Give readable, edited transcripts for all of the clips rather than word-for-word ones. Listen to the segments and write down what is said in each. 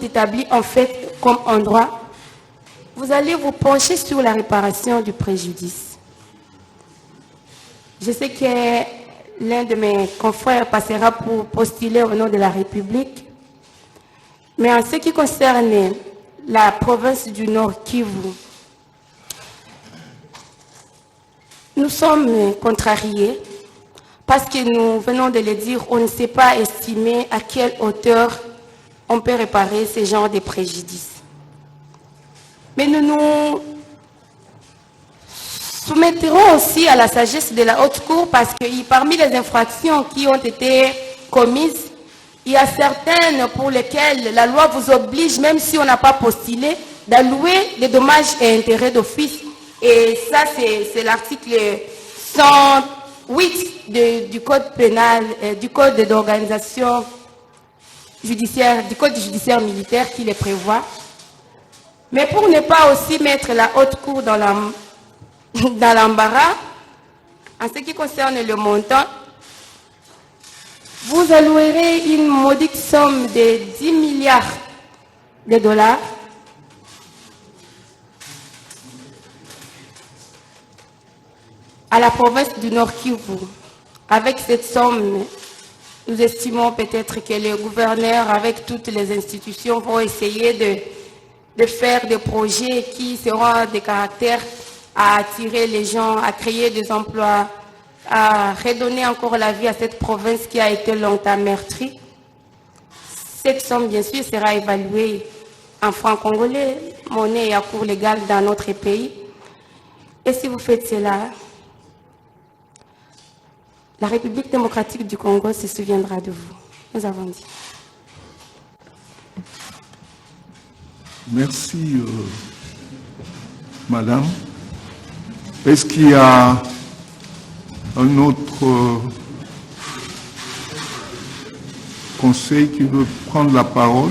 est établi en fait comme en droit, vous allez vous pencher sur la réparation du préjudice. Je sais que l'un de mes confrères passera pour postuler au nom de la République, mais en ce qui concerne la province du Nord Kivu, nous sommes contrariés parce que nous venons de le dire, on ne sait pas estimer à quelle hauteur on peut réparer ce genre de préjudice. Mais nous nous soumettrons aussi à la sagesse de la Haute Cour parce que parmi les infractions qui ont été commises, il y a certaines pour lesquelles la loi vous oblige, même si on n'a pas postulé, d'allouer des dommages et intérêts d'office. Et ça, c'est l'article 108 du Code pénal, du Code d'organisation judiciaire, du Code judiciaire militaire qui les prévoit. Mais pour ne pas aussi mettre la Haute Cour dans l'embarras, en ce qui concerne le montant, vous allouerez une modique somme de 10 milliards de dollars à la province du Nord Kivu. Avec cette somme, nous estimons peut-être que les gouverneurs, avec toutes les institutions, vont essayer de faire des projets qui seront de caractère à attirer les gens, à créer des emplois, à redonner encore la vie à cette province qui a été longtemps meurtrie. Cette somme, bien sûr, sera évaluée en francs congolais, monnaie à cours légal dans notre pays. Et si vous faites cela, la République démocratique du Congo se souviendra de vous. Nous avons dit. Merci, Madame. Est-ce qu'il y a un autre conseil qui veut prendre la parole?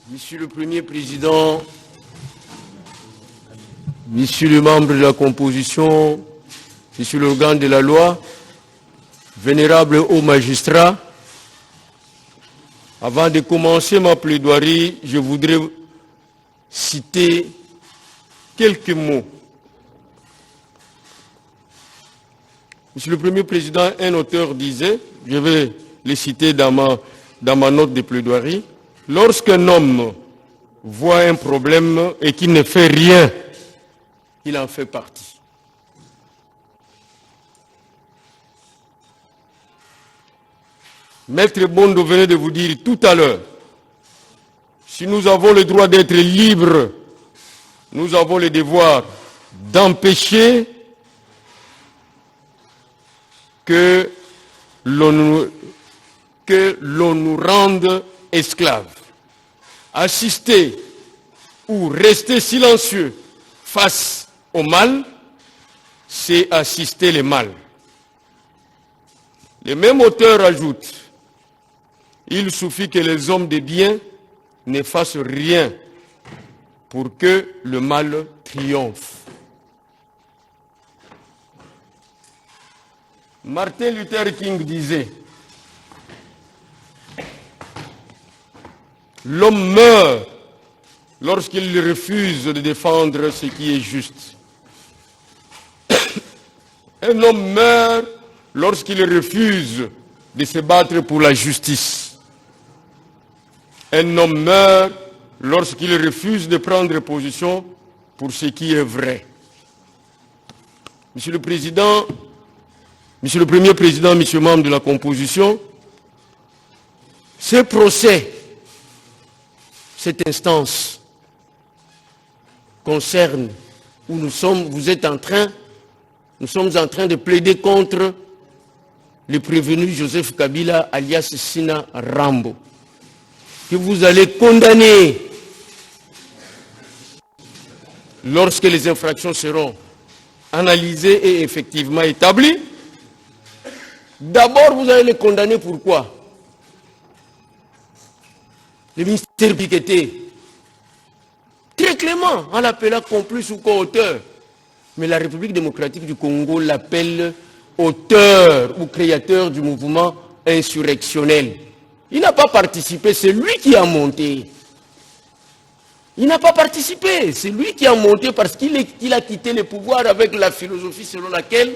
Monsieur le Premier Président, Monsieur le membre de la composition, Monsieur l'organe de la loi, vénérable haut magistrat, avant de commencer ma plaidoirie, je voudrais citer quelques mots. Monsieur le Premier Président, un auteur disait, je vais les citer dans ma note de plaidoirie, lorsqu'un homme voit un problème et qu'il ne fait rien, il en fait partie. Maître Bondo venait de vous dire tout à l'heure, si nous avons le droit d'être libres, nous avons le devoir d'empêcher que l'on nous rende esclaves. Assister ou rester silencieux face au mal, c'est assister le mal. Le même auteur ajoute, il suffit que les hommes de bien ne fassent rien pour que le mal triomphe. Martin Luther King disait, l'homme meurt lorsqu'il refuse de défendre ce qui est juste. Un homme meurt lorsqu'il refuse de se battre pour la justice. Un homme meurt lorsqu'il refuse de prendre position pour ce qui est vrai. Monsieur le Président, Monsieur le Premier Président, Monsieur membre de la composition, ce procès, cette instance concerne où nous sommes en train de plaider contre le prévenu Joseph Kabila alias Sina Rambo, que vous allez condamner lorsque les infractions seront analysé et effectivement établi. D'abord, vous allez les condamner pourquoi? Le ministère public était très clément en l'appelant complice ou co-auteur. Mais la République démocratique du Congo l'appelle auteur ou créateur du mouvement insurrectionnel. Il n'a pas participé, c'est lui qui a monté. Il n'a pas participé, c'est lui qui a monté parce qu'il a quitté le pouvoir avec la philosophie selon laquelle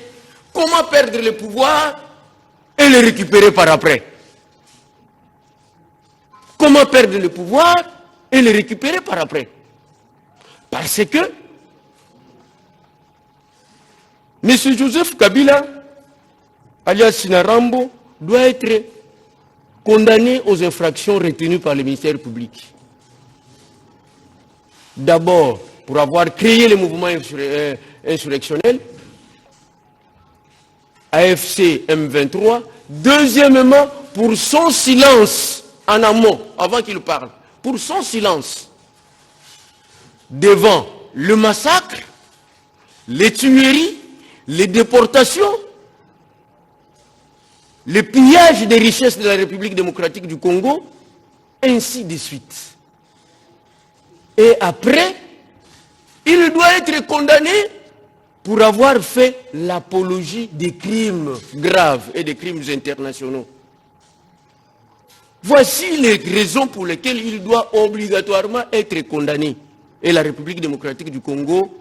comment perdre le pouvoir et le récupérer par après. Comment perdre le pouvoir et le récupérer par après. Parce que M. Joseph Kabila, alias Sinarambo, doit être condamné aux infractions retenues par le ministère public. D'abord, pour avoir créé le mouvement insurrectionnel, AFC M23. Deuxièmement, pour son silence en amont, avant qu'il parle, pour son silence devant le massacre, les tueries, les déportations, le pillage des richesses de la République démocratique du Congo, ainsi de suite. Et après, il doit être condamné pour avoir fait l'apologie des crimes graves et des crimes internationaux. Voici les raisons pour lesquelles il doit obligatoirement être condamné. Et la République démocratique du Congo,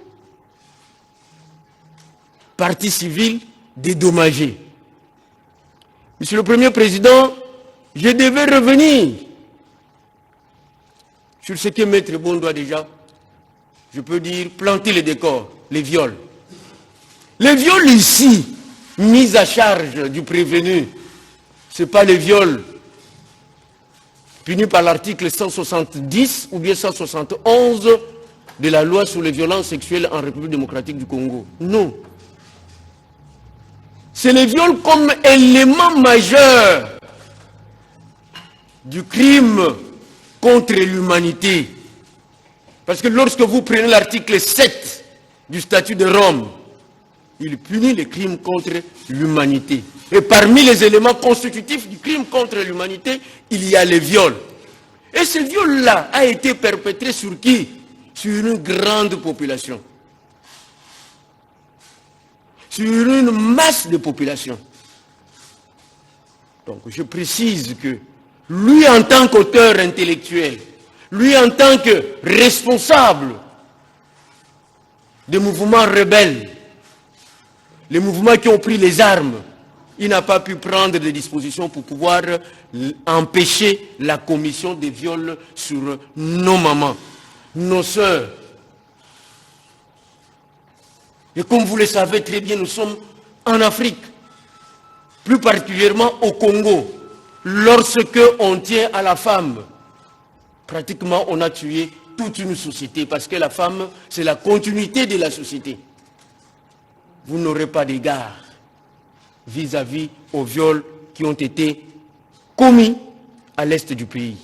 partie civile, dédommagée. Monsieur le Premier Président, je devais revenir sur ce que Maître Bon doit déjà, je peux dire, planter les décors, les viols. Les viols ici, mis à charge du prévenu, ce n'est pas les viols punis par l'article 170 ou bien 171 de la loi sur les violences sexuelles en République démocratique du Congo. Non. C'est les viols comme élément majeur du crime contre l'humanité. Parce que lorsque vous prenez l'article 7 du statut de Rome, il punit les crimes contre l'humanité. Et parmi les éléments constitutifs du crime contre l'humanité, il y a les viols. Et ce viol-là a été perpétré sur qui? Sur une grande population. Sur une masse de population. Donc je précise que lui en tant qu'auteur intellectuel, lui en tant que responsable des mouvements rebelles, les mouvements qui ont pris les armes, il n'a pas pu prendre des dispositions pour pouvoir empêcher la commission des viols sur nos mamans, nos sœurs. Et comme vous le savez très bien, nous sommes en Afrique, plus particulièrement au Congo. Lorsque on tient à la femme, pratiquement on a tué toute une société, parce que la femme, c'est la continuité de la société. Vous n'aurez pas d'égard vis-à-vis aux viols qui ont été commis à l'est du pays.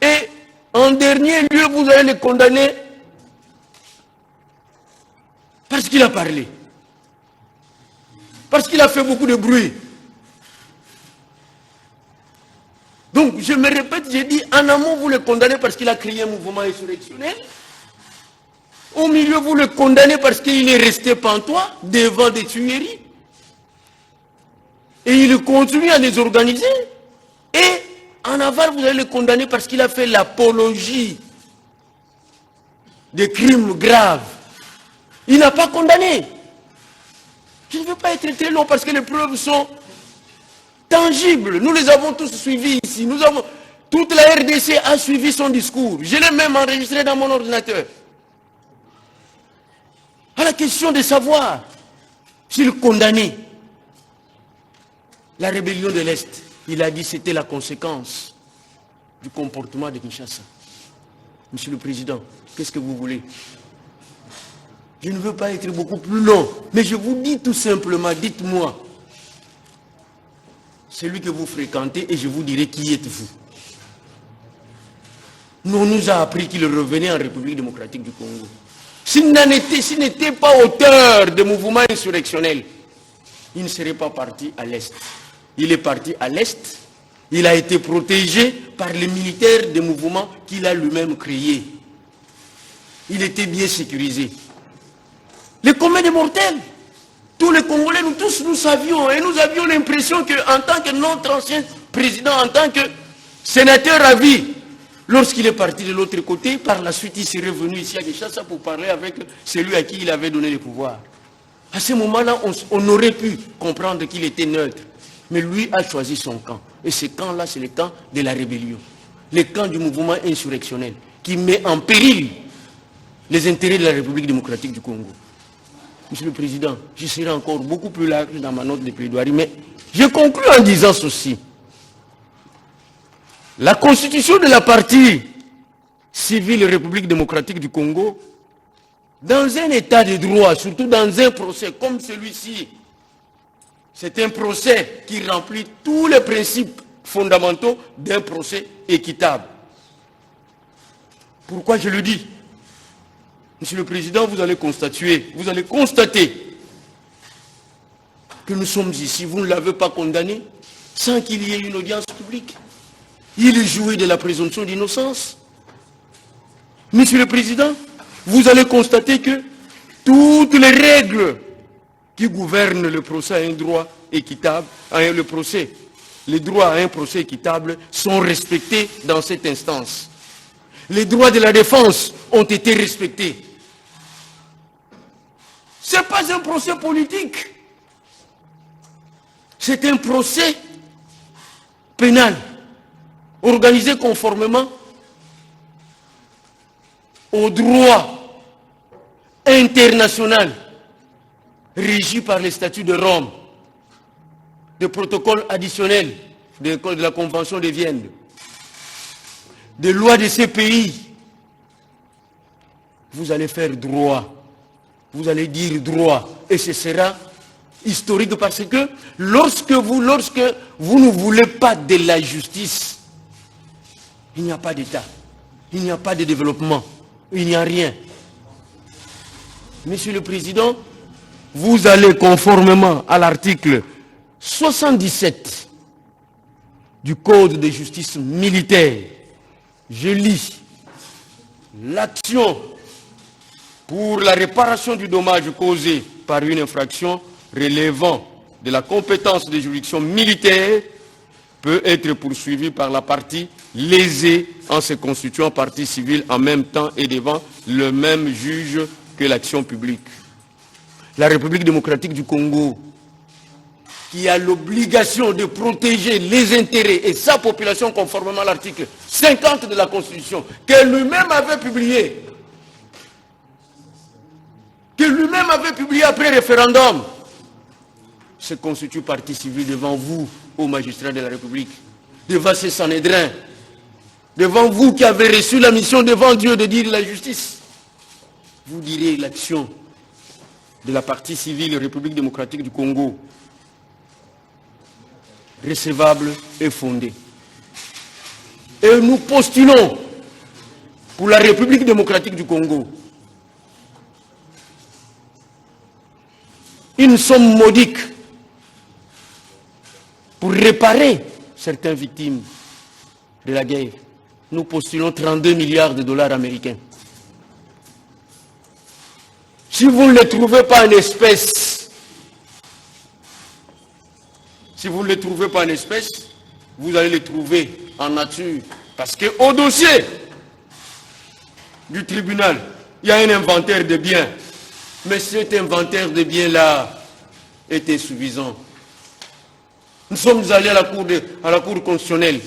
Et en dernier lieu, vous allez les condamner parce qu'il a parlé. Parce qu'il a fait beaucoup de bruit. Donc, je me répète, j'ai dit, en amont, vous le condamnez parce qu'il a créé un mouvement insurrectionnel. Au milieu, vous le condamnez parce qu'il est resté pantois devant des tueries. Et il continue à les organiser. Et en aval, vous allez le condamner parce qu'il a fait l'apologie des crimes graves. Il n'a pas condamné. Je ne veux pas être très long parce que les preuves sont tangibles. Nous les avons tous suivis ici. Toute la RDC a suivi son discours. Je l'ai même enregistré dans mon ordinateur. À la question de savoir s'il condamnait la rébellion de l'Est, il a dit que c'était la conséquence du comportement de Kinshasa. Monsieur le Président, qu'est-ce que vous voulez? Je ne veux pas être beaucoup plus long, mais je vous dis tout simplement, dites-moi, celui que vous fréquentez et je vous dirai qui êtes-vous. On nous a appris qu'il revenait en République démocratique du Congo. s'il n'était pas auteur de mouvements insurrectionnels, il ne serait pas parti à l'Est. Il est parti à l'Est, il a été protégé par les militaires des mouvements qu'il a lui-même créés. Il était bien sécurisé. Les communs des mortels, tous les Congolais, nous tous, nous savions, et nous avions l'impression qu'en tant que notre ancien président, en tant que sénateur à vie, lorsqu'il est parti de l'autre côté, par la suite, il serait venu ici à Kinshasa pour parler avec celui à qui il avait donné le pouvoir. À ce moment-là, on aurait pu comprendre qu'il était neutre. Mais lui a choisi son camp. Et ce camp-là, c'est le camp de la rébellion. Le camp du mouvement insurrectionnel qui met en péril les intérêts de la République démocratique du Congo. Monsieur le Président, je serai encore beaucoup plus large dans ma note de plaidoirie, mais je conclue en disant ceci. La constitution de la partie civile République démocratique du Congo, dans un état de droit, surtout dans un procès comme celui-ci, c'est un procès qui remplit tous les principes fondamentaux d'un procès équitable. Pourquoi je le dis? Monsieur le Président, vous allez constater que nous sommes ici, vous ne l'avez pas condamné sans qu'il y ait une audience publique. Il jouit de la présomption d'innocence. Monsieur le Président, vous allez constater que toutes les règles qui gouvernent le procès à un droit équitable, les droits à un procès équitable sont respectés dans cette instance. Les droits de la défense ont été respectés. Ce n'est pas un procès politique. C'est un procès pénal, organisé conformément au droit international régi par les statuts de Rome, des protocoles additionnels de la Convention de Vienne, des lois de ces pays. Vous allez faire droit, vous allez dire droit, et ce sera historique parce que lorsque vous ne voulez pas de la justice, il n'y a pas d'État, il n'y a pas de développement, il n'y a rien. Monsieur le Président, vous allez conformément à l'article 77 du Code de justice militaire, je lis l'action pour la réparation du dommage causé par une infraction relevant de la compétence des juridictions militaires peut être poursuivie par la partie lésée en se constituant partie civile en même temps et devant le même juge que l'action publique. La République démocratique du Congo, qui a l'obligation de protéger les intérêts et sa population conformément à l'article 50 de la Constitution, qu'elle lui-même avait publié, après référendum, se constitue partie civile devant vous, ô magistrats de la République, devant ces Sanhédrins, devant vous qui avez reçu la mission devant Dieu de dire la justice. Vous direz l'action de la partie civile République démocratique du Congo, recevable et fondée. Et nous postulons pour la République démocratique du Congo une somme modique pour réparer certaines victimes de la guerre. Nous postulons 32 milliards de dollars américains. Si vous ne les trouvez pas en espèces, vous allez les trouver en nature. Parce qu'au dossier du tribunal, il y a un inventaire de biens. Mais cet inventaire de biens-là est insuffisant. Nous sommes allés à la Cour constitutionnelle.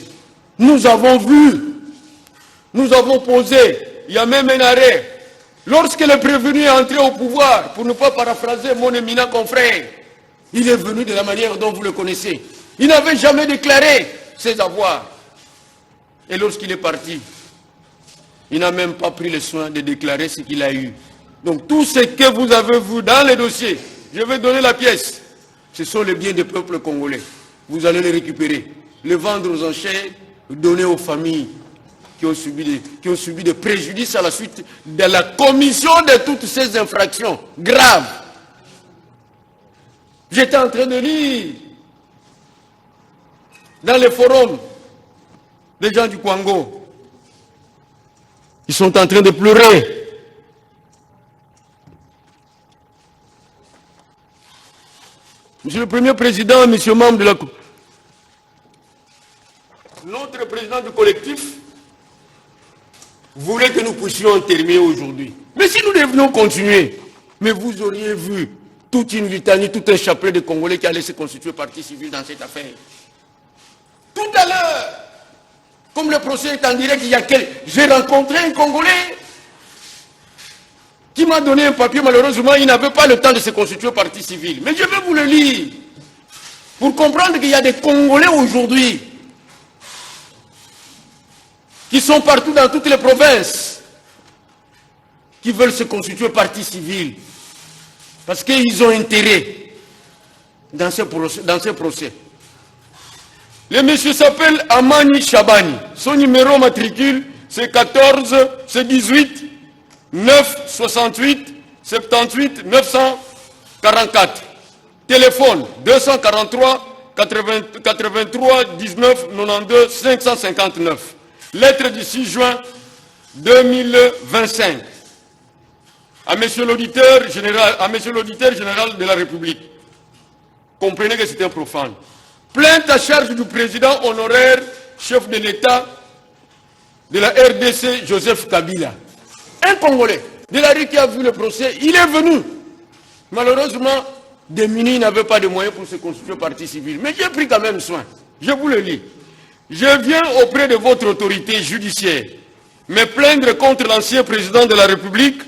Nous avons vu, nous avons posé, il y a même un arrêt. Lorsque le prévenu est entré au pouvoir, pour ne pas paraphraser mon éminent confrère, il est venu de la manière dont vous le connaissez. Il n'avait jamais déclaré ses avoirs. Et lorsqu'il est parti, il n'a même pas pris le soin de déclarer ce qu'il a eu. Donc tout ce que vous avez vu dans les dossiers, je vais donner la pièce. Ce sont les biens du peuple congolais. Vous allez les récupérer, les vendre aux enchères, donner aux familles qui ont subi des préjudices à la suite de la commission de toutes ces infractions graves. J'étais en train de lire dans les forums des gens du Congo. Ils sont en train de pleurer. Monsieur le Premier Président, Monsieur membre de la... Notre président du collectif voulait que nous puissions terminer aujourd'hui. Mais si nous devions continuer, mais vous auriez vu toute une litanie, tout un chapelet de Congolais qui allaient se constituer partie civile dans cette affaire. Tout à l'heure, comme le procès est en direct, j'ai rencontré un Congolais qui m'a donné un papier. Malheureusement, il n'avait pas le temps de se constituer partie civile. Mais je vais vous le lire pour comprendre qu'il y a des Congolais aujourd'hui qui sont partout dans toutes les provinces qui veulent se constituer partie civile parce qu'ils ont intérêt dans ce procès. Le monsieur s'appelle Amani Chabani. Son numéro matricule, c'est 18 9 68 78 944. Téléphone 243 83 19 92 559. Lettre du 6 juin 2025. À monsieur l'auditeur général de la République. Comprenez que c'est un profane. Plainte à charge du président honoraire, chef de l'État de la RDC, Joseph Kabila. Un Congolais de la rue qui a vu le procès, il est venu. Malheureusement, démuni n'avait pas de moyens pour se constituer partie civile. Mais j'ai pris quand même soin. Je vous le lis. Je viens auprès de votre autorité judiciaire me plaindre contre l'ancien président de la République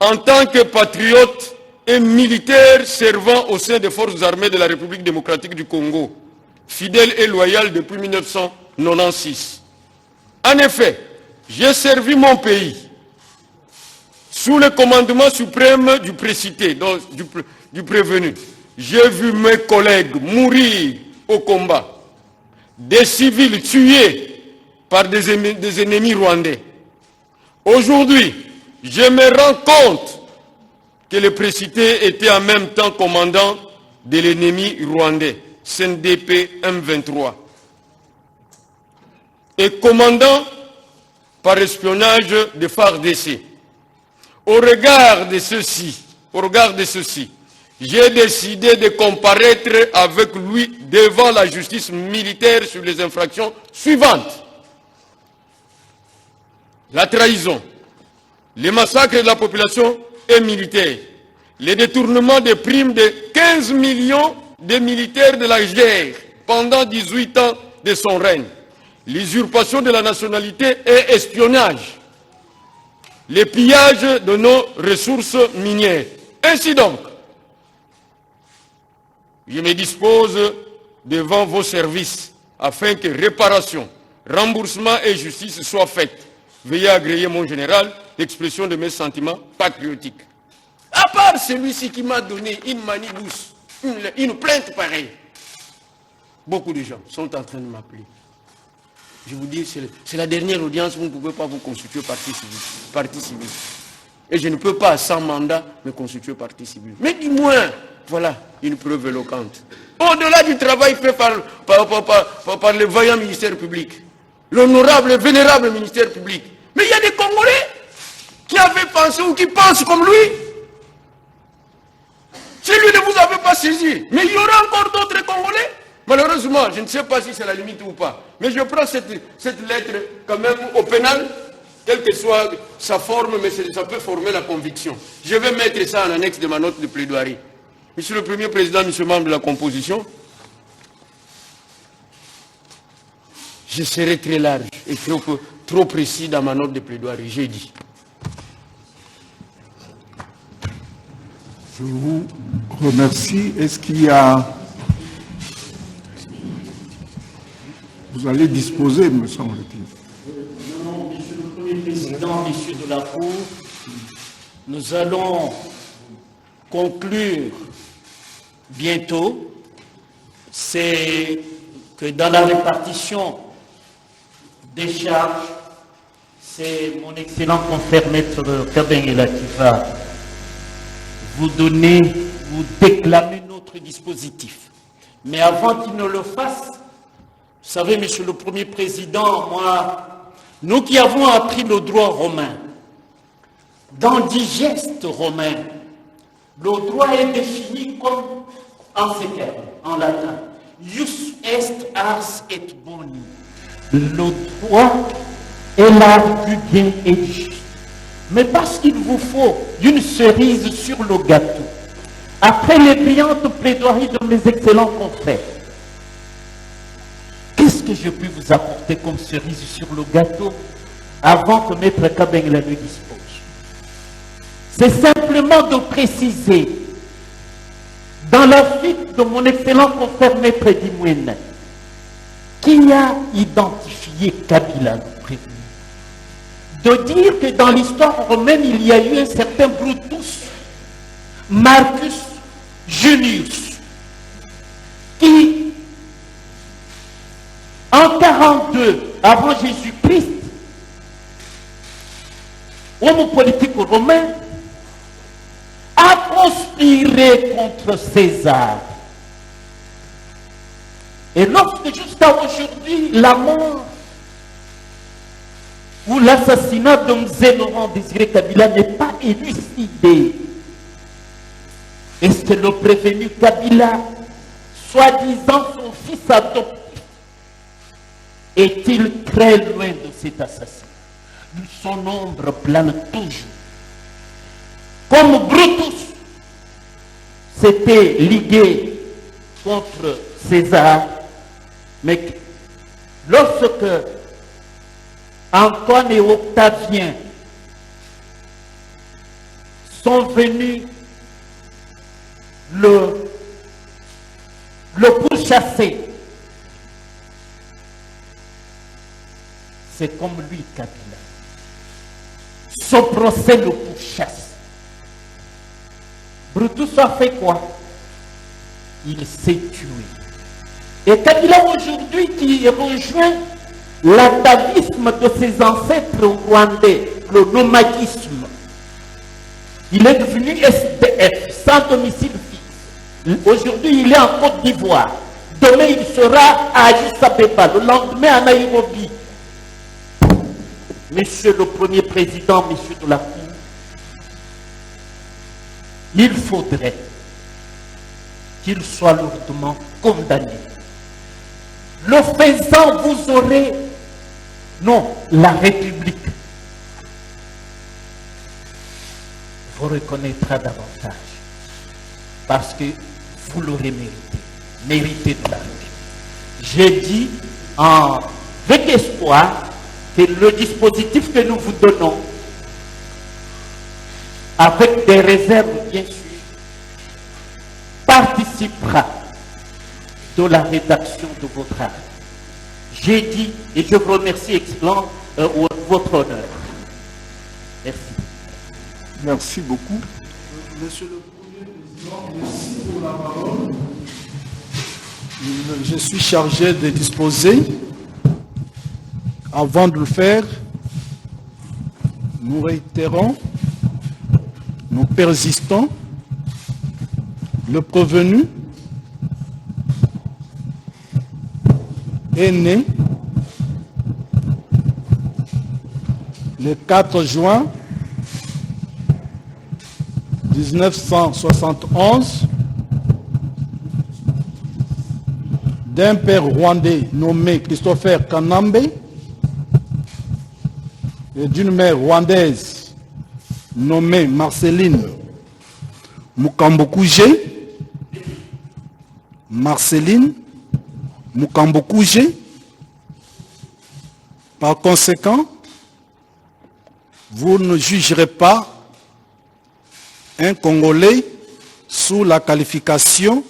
en tant que patriote et militaire servant au sein des forces armées de la République démocratique du Congo, fidèle et loyal depuis 1996. En effet, j'ai servi mon pays sous le commandement suprême du précité, donc du prévenu. J'ai vu mes collègues mourir au combat, des civils tués par des ennemis rwandais. Aujourd'hui, je me rends compte que le précité était en même temps commandant de l'ennemi rwandais, CNDP M23, et commandant par espionnage de FARDC. Au regard de ceci, j'ai décidé de comparaître avec lui devant la justice militaire sur les infractions suivantes. La trahison, les massacres de la population et militaire, les détournements des primes de 15 millions de militaires de la guerre pendant 18 ans de son règne, l'usurpation de la nationalité et espionnage, les pillages de nos ressources minières. Ainsi donc, je me dispose devant vos services afin que réparation, remboursement et justice soient faites. Veuillez agréer, mon général, l'expression de mes sentiments patriotiques. À part celui-ci qui m'a donné une manibousse, une plainte pareille, beaucoup de gens sont en train de m'appeler. Je vous dis, c'est la dernière audience, vous ne pouvez pas vous constituer partie civile. Et je ne peux pas, sans mandat, me constituer partie civile. Mais du moins, voilà une preuve éloquente. Au-delà du travail fait par le vaillant ministère public, l'honorable et vénérable ministère public. Mais il y a des Congolais qui avaient pensé ou qui pensent comme lui. Si lui ne vous avait pas saisi, mais il y aura encore d'autres Congolais. Malheureusement, je ne sais pas si c'est la limite ou pas, mais je prends cette lettre quand même au pénal, quelle que soit sa forme, mais ça peut former la conviction. Je vais mettre ça en annexe de ma note de plaidoirie. Monsieur le Premier Président, monsieur membre de la composition, je serai très large et trop précis dans ma note de plaidoirie, j'ai dit. Je vous remercie. Est-ce qu'il y a... Vous allez disposer, me semble-t-il. Non, monsieur le Premier Président, messieurs de la Cour, nous allons conclure bientôt. C'est que dans la répartition des charges, C'est mon excellent confrère Maître Kabengela qui va vous donner, vous déclamer notre dispositif. Mais avant qu'il ne le fasse, vous savez, Monsieur le Premier Président, nous qui avons appris le droit romain, dans Digeste romain, le droit est défini comme en ces termes, en latin. Ius est ars et boni. Le droit est l'art du bien et du juste. Mais parce qu'il vous faut une cerise sur le gâteau, après les brillantes plaidoiries de mes excellents confrères, qu'est-ce que je peux vous apporter comme cerise sur le gâteau avant que Maître Kabengela ne dispose? C'est simplement de préciser, dans la suite de mon excellent confrère Maître Dimouene, qui a identifié Kabila le prévenu, de dire que dans l'histoire romaine, il y a eu un certain Brutus Marcus Junius, qui, en 42 avant Jésus-Christ, homme politique romain, a conspiré contre César. Et lorsque jusqu'à aujourd'hui, la mort ou l'assassinat de Mzee Laurent Désiré Kabila n'est pas élucidé, est-ce que le prévenu Kabila, soi-disant son fils adoptif, est-il très loin de cet assassinat? Son ombre plane toujours. Comme Brutus s'était ligué contre César, mais lorsque Antoine et Octavien sont venus le pourchasser, c'est comme lui, Kabila. Son procès le pourchasse. Brutus a fait quoi? Il s'est tué. Et Kabila aujourd'hui qui rejoint l'atavisme de ses ancêtres rwandais, le nomadisme, il est devenu SDF, sans domicile fixe. Aujourd'hui, il est en Côte d'Ivoire. Demain, il sera à Addis Abeba. Le lendemain, à Nairobi. Monsieur le Premier Président, Monsieur de la Cour, il faudrait qu'il soit lourdement condamné. Le faisant, vous aurez, non, la République vous reconnaîtra davantage parce que vous l'aurez mérité de la République. J'ai dit avec espoir que le dispositif que nous vous donnons, avec des réserves bien sûr, participera de la rédaction de votre art. J'ai dit, et je vous remercie, Excellent, votre honneur. Merci. Merci beaucoup. Monsieur le Premier Président, merci pour la parole. Je suis chargé de disposer. Avant de le faire, nous réitérons, nous persistons, le prévenu est né le 4 juin 1971 d'un père rwandais nommé Christopher Kanambe et d'une mère rwandaise nommée Marceline Mukambokuje. Marceline Mukambokuje. Par conséquent, vous ne jugerez pas un Congolais sous la qualification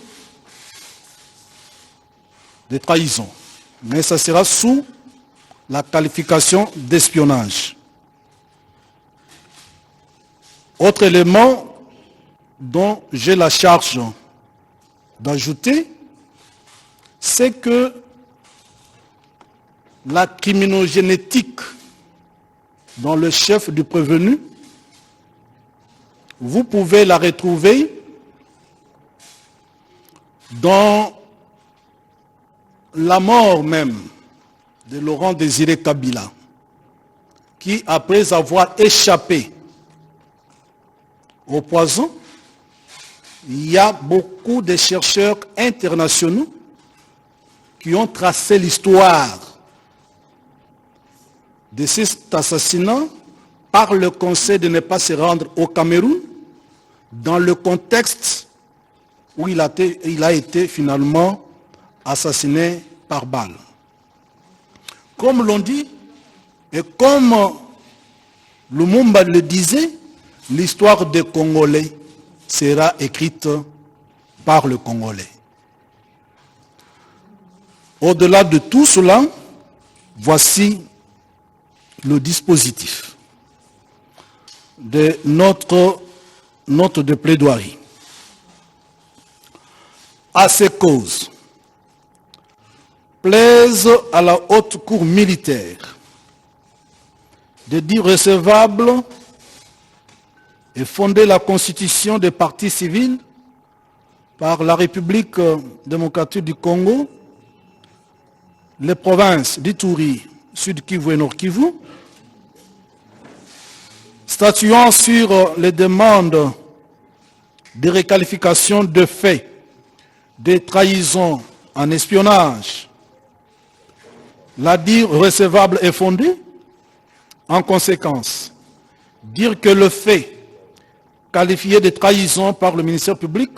de trahison, mais ça sera sous la qualification d'espionnage. Autre élément dont j'ai la charge d'ajouter, c'est que la criminogénétique dans le chef du prévenu, vous pouvez la retrouver dans la mort même de Laurent Désiré Kabila, qui, après avoir échappé au poison, il y a beaucoup de chercheurs internationaux qui ont tracé l'histoire de cet assassinat par le conseil de ne pas se rendre au Cameroun dans le contexte où il a été finalement assassiné par balle. Comme l'on dit, et comme Lumumba le disait, l'histoire des Congolais sera écrite par le Congolais. Au-delà de tout cela, voici le dispositif de notre note de plaidoirie. À ces causes, plaise à la haute cour militaire de dire recevable et fonder la constitution des partis civils par la République démocratique du Congo, les provinces d'Ituri, Sud Kivu et Nord Kivu, statuant sur les demandes de réqualification de faits de trahison en espionnage, la dire recevable et fondée. En conséquence, dire que le fait qualifié de trahison par le ministère public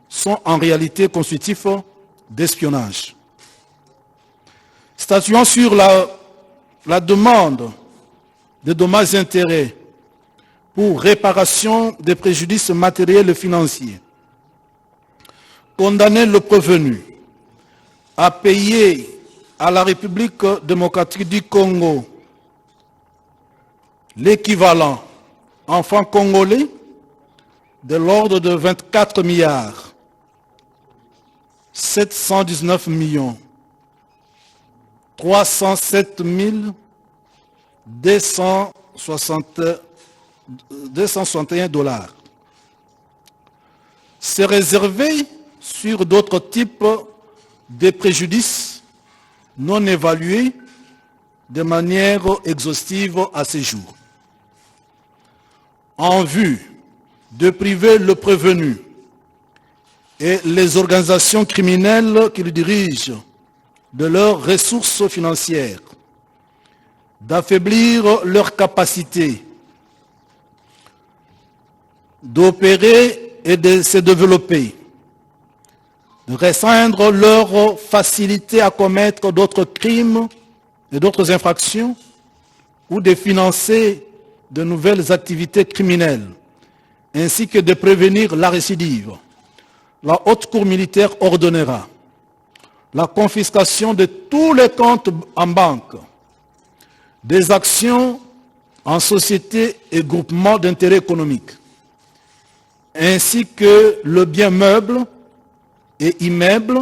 sont en réalité constitutifs d'espionnage. Statuant sur la demande de dommages et intérêts pour réparation des préjudices matériels et financiers, condamner le prévenu à payer à la République démocratique du Congo l'équivalent en francs congolais de l'ordre de 24 milliards 719 millions 307 261 dollars. C'est réservé sur d'autres types de préjudices non évalués de manière exhaustive à ce jour. En vue de priver le prévenu et les organisations criminelles qui le dirigent de leurs ressources financières, d'affaiblir leur capacité d'opérer et de se développer, de restreindre leur facilité à commettre d'autres crimes et d'autres infractions, ou de financer de nouvelles activités criminelles, ainsi que de prévenir la récidive. La haute cour militaire ordonnera la confiscation de tous les comptes en banque, des actions en société et groupements d'intérêt économique, ainsi que le bien meuble et immeuble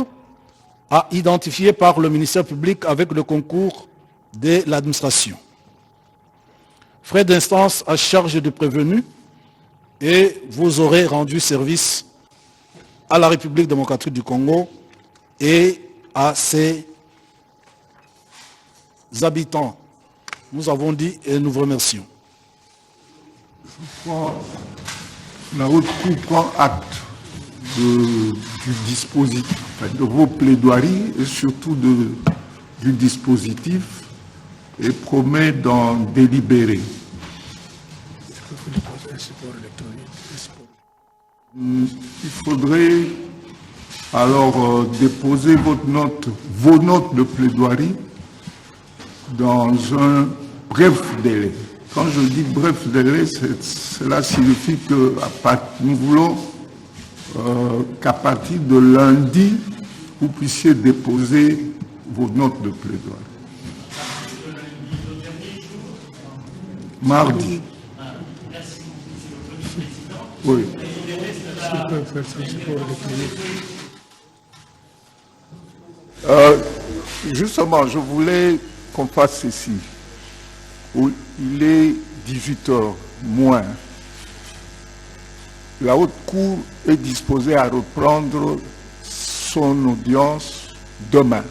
à identifier par le ministère public avec le concours de l'administration. Frais d'instance à charge du prévenu et vous aurez rendu service à la République démocratique du Congo et à ses habitants. Nous avons dit et nous vous remercions. La haute cour prend acte du dispositif, de vos plaidoiries et surtout du dispositif et promet d'en délibérer. Il faudrait alors déposer vos notes de plaidoirie dans un bref délai. Quand je dis bref délai, cela signifie que nous voulons qu'à partir de lundi, vous puissiez déposer vos notes de plaidoirie. Mardi. Oui. Justement, je voulais qu'on fasse ceci. Il est 18h moins. La Haute Cour est disposée à reprendre son audience demain.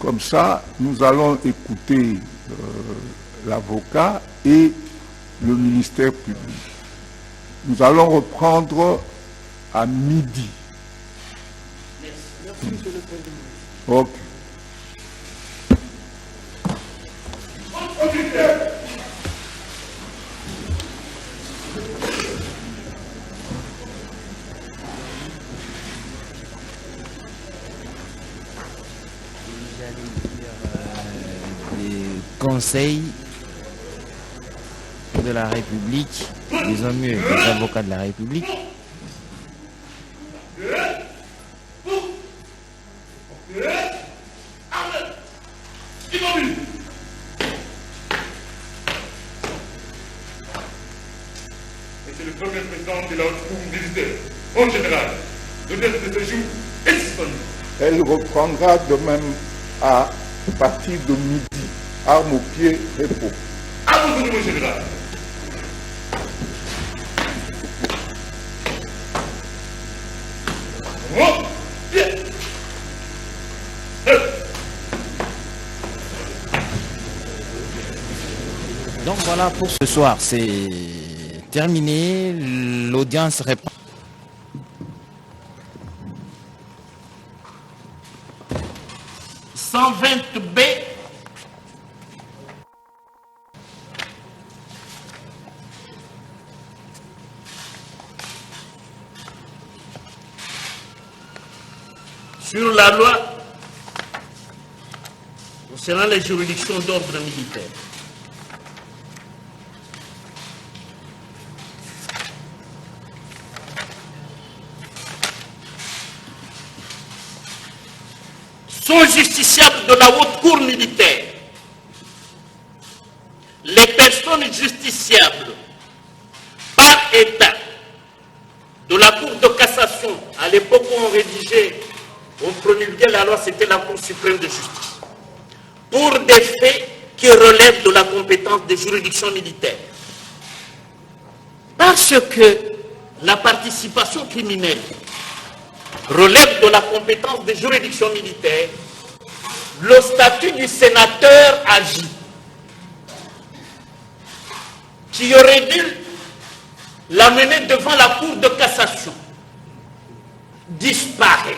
Comme ça, nous allons écouter l'avocat et le ministère public. Nous allons reprendre à midi. Merci, monsieur le Président. Ok. Les conseils de la République, disons mieux, des avocats de la République, Monsieur le Premier Président de la Haute Cour militaire, en général, l'audience de ce jour est suspendue. Elle reprendra demain à partir de midi. Armes aux pieds, repos. À vos ordres, mon général. Oh, bien. donc voilà pour ce soir, c'est terminé, l'audience répond. « 120B » sur la loi concernant les juridictions d'ordre militaire. Sont justiciables de la haute cour militaire les personnes justiciables par État de la Cour de cassation. À l'époque où on rédigeait, on promulguait la loi, c'était la Cour suprême de justice, pour des faits qui relèvent de la compétence des juridictions militaires. Parce que la participation criminelle relève de la compétence des juridictions militaires, le statut du sénateur agit, qui aurait dû l'amener devant la Cour de cassation, disparaît.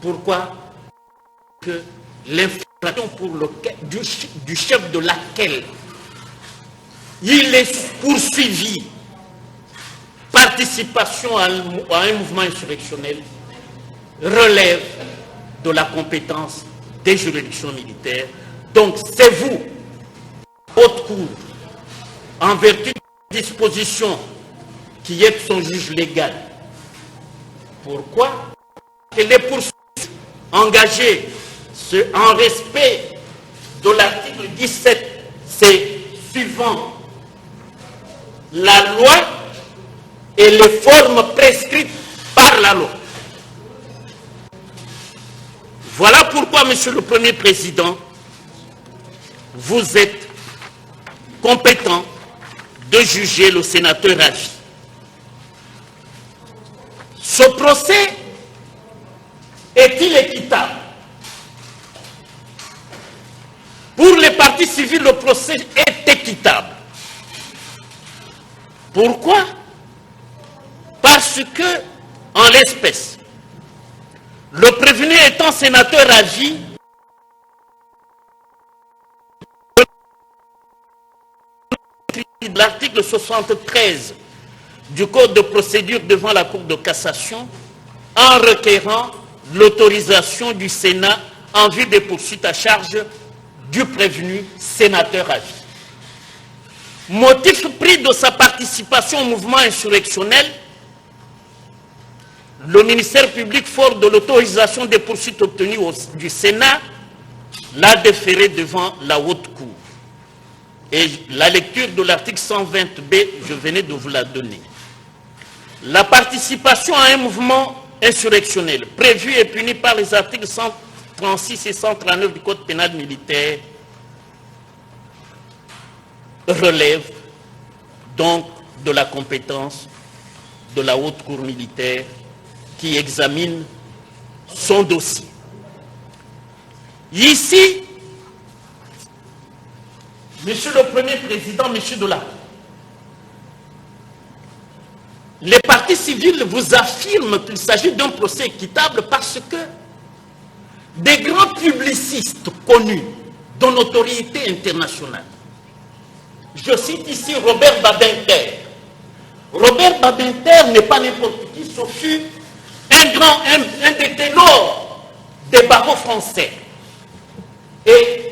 Pourquoi? Que l'infraction du chef de laquelle il est poursuivi, participation à un mouvement insurrectionnel, relève de la compétence des juridictions militaires. Donc c'est vous, haute cour, en vertu de disposition qui êtes son juge légal. Pourquoi? Que les poursuites engagées en respect de l'article 17, c'est suivant la loi et les formes prescrites par la loi. Voilà pourquoi, Monsieur le Premier Président, vous êtes compétent de juger le sénateur à vie. Ce procès est-il équitable? Pour les parties civiles, le procès est équitable. Pourquoi? Parce que, en l'espèce, le prévenu étant sénateur à vie, l'article 73 du Code de procédure devant la Cour de cassation, en requérant l'autorisation du Sénat en vue des poursuites à charge du prévenu sénateur à vie. Motif pris de sa participation au mouvement insurrectionnel, le ministère public, fort de l'autorisation des poursuites obtenues du Sénat, l'a déféré devant la haute cour. Et la lecture de l'article 120B, je venais de vous la donner. La participation à un mouvement insurrectionnel, prévu et puni par les articles 136 et 139 du Code pénal militaire, relève donc de la compétence de la Haute Cour militaire qui examine son dossier. Ici, Monsieur le Premier Président, Monsieur Dola, les partis civils vous affirment qu'il s'agit d'un procès équitable parce que des grands publicistes connus de notoriété internationale, je cite ici Robert Badinter. Robert Badinter n'est pas n'importe qui, ce fut un des ténors des barreaux français. Et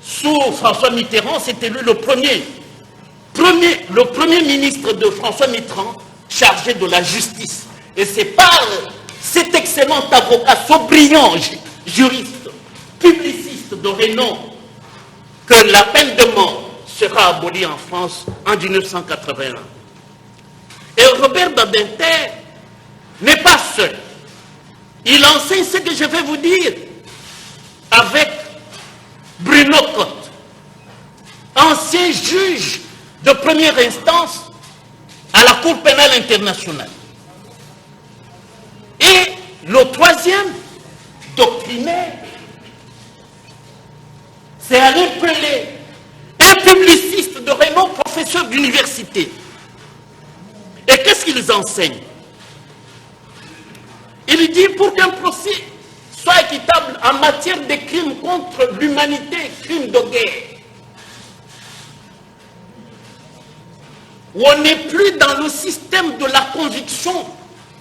sous François Mitterrand, c'était lui le premier ministre de François Mitterrand chargé de la justice. Et c'est par cet excellent avocat, ce brillant juriste, publiciste de renom, que la peine de mort sera abolie en France en 1981. Et Robert Badinter n'est pas seul. Il enseigne ce que je vais vous dire avec Bruno Cotte, ancien juge de première instance à la Cour pénale internationale. Et le troisième doctrinaire, c'est Alain Pelé, un publiciste de renom, professeur d'université. Et qu'est-ce qu'ils enseignent? Il dit pour qu'un procès soit équitable en matière de crimes contre l'humanité, crimes de guerre, où on n'est plus dans le système de la conviction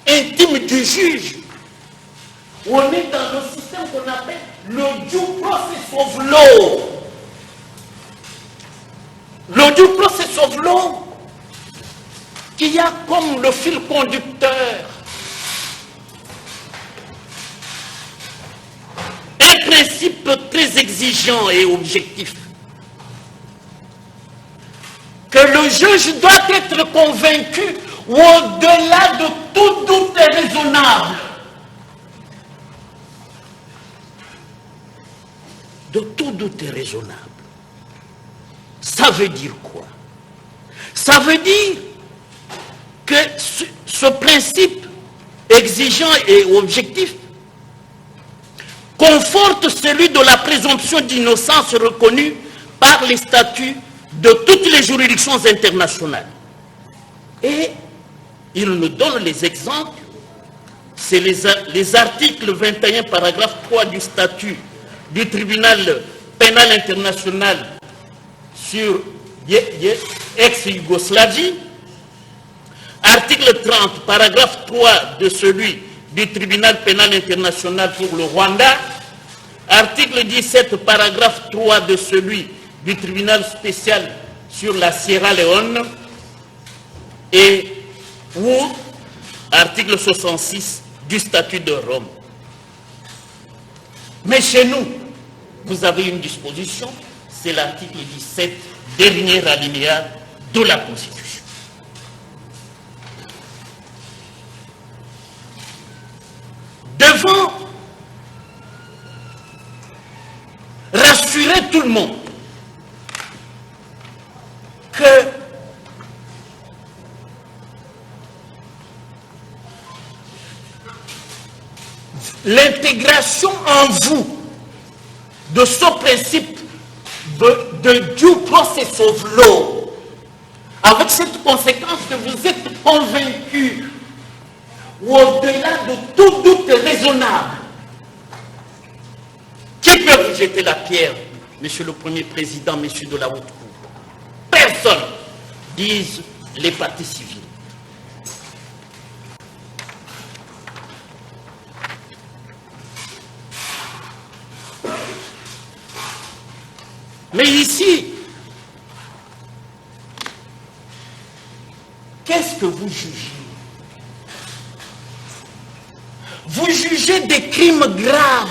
intime du juge, où on est dans le système qu'on appelle le due process of law. Le due process of law qui a comme le fil conducteur un principe très exigeant et objectif, que le juge doit être convaincu au-delà de tout doute raisonnable. De tout doute raisonnable. Ça veut dire quoi? Ça veut dire que ce principe exigeant et objectif conforte celui de la présomption d'innocence reconnue par les statuts de toutes les juridictions internationales. Et il nous donne les exemples, c'est les articles 21, paragraphe 3 du statut du tribunal pénal international sur ex-Yougoslavie, article 30, paragraphe 3 de celui du tribunal pénal international pour le Rwanda, article 17, paragraphe 3 de celui du tribunal spécial sur la Sierra Leone, et ou article 66 du statut de Rome. Mais chez nous, vous avez une disposition, c'est l'article 17, dernier alinéa de la Constitution. Devant rassurer tout le monde que l'intégration en vous de ce principe de due process of law, avec cette conséquence que vous êtes convaincus au-delà de tout doute raisonnable. Qui peut vous jeter la pierre, Monsieur le Premier Président, Monsieur de la Haute Cour? Personne, disent les partis civils. Mais ici, qu'est-ce que vous jugez? Vous jugez des crimes graves